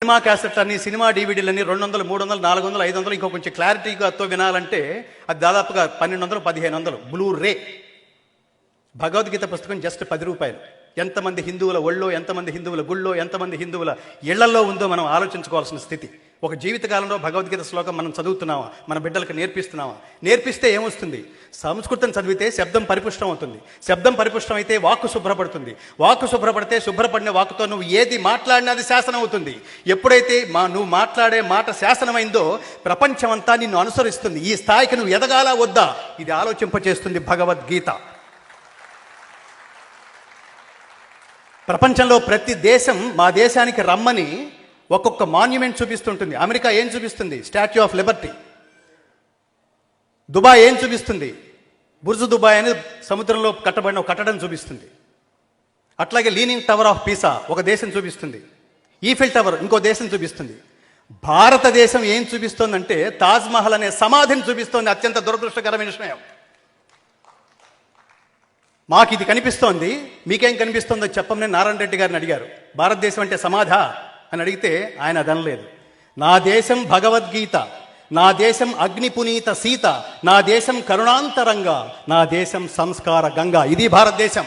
Cinema క్యాసెట్లని, cinema డివిడీలని 200, 300, 400, 500 ఇంకో కొంచెం క్లారిటీగా వినాలంటే అది దాదాపుగా 1200, 1500 బ్లూ రే. భగవద్గీత పుస్తకం జస్ట్ 10 రూపాయలు. ఎంతమంది హిందువుల ఒళ్ళో, ఎంతమంది హిందువుల గుళ్ళో, ఎంతమంది హిందువుల ఇళ్లలో ఉందో మనం ఆలోచించుకోవాల్సిన స్థితి. ఒక జీవితకాలంలో భగవద్గీత శ్లోకం మనం చదువుతున్నావా, మన బిడ్డలకు నేర్పిస్తున్నావా? నేర్పిస్తే ఏమొస్తుంది? సంస్కృతం చదివితే శబ్దం పరిపుష్టం అవుతుంది. శబ్దం పరిపుష్టం అయితే వాక్కు శుభ్రపడుతుంది. వాక్కు శుభ్రపడితే శుభ్రపడిన వాక్కుతో నువ్వు ఏది మాట్లాడినా అది శాసనం అవుతుంది. ఎప్పుడైతే నువ్వు మాట్లాడే మాట శాసనమైందో ప్రపంచమంతా నిన్ను అనుసరిస్తుంది. ఈ స్థాయికి నువ్వు ఎదగాలా వద్దా, ఇది ఆలోచింపచేస్తుంది భగవద్గీత. ప్రపంచంలో ప్రతి దేశం మా దేశానికి రమ్మని ఒక్కొక్క మాన్యుమెంట్ చూపిస్తుంటుంది. అమెరికా ఏం చూపిస్తుంది? Statue of Liberty. దుబాయ్ ఏం చూపిస్తుంది? బుర్జు దుబాయ్ అని సముద్రంలో కట్టబడిన ఒక కట్టడం చూపిస్తుంది. అట్లాగే లీనింగ్ టవర్ ఆఫ్ పీసా ఒక దేశం చూపిస్తుంది. ఈఫిల్ టవర్ ఇంకో దేశం చూపిస్తుంది. భారతదేశం ఏం చూపిస్తోందంటే తాజ్మహల్ అనే సమాధిని చూపిస్తోంది. అత్యంత దురదృష్టకరమైన విషయం. మాకు ఇది కనిపిస్తోంది, మీకేం కనిపిస్తుందో చెప్పమని నారాయణ రెడ్డి గారిని అడిగారు. భారతదేశం అంటే సమాధా అని అడిగితే ఆయన అదనలేదు. నా దేశం భగవద్గీత, నా దేశం అగ్ని పునీత సీత, నా దేశం కరుణాంతరంగా, నా దేశం సంస్కార గంగా. ఇది భారతదేశం.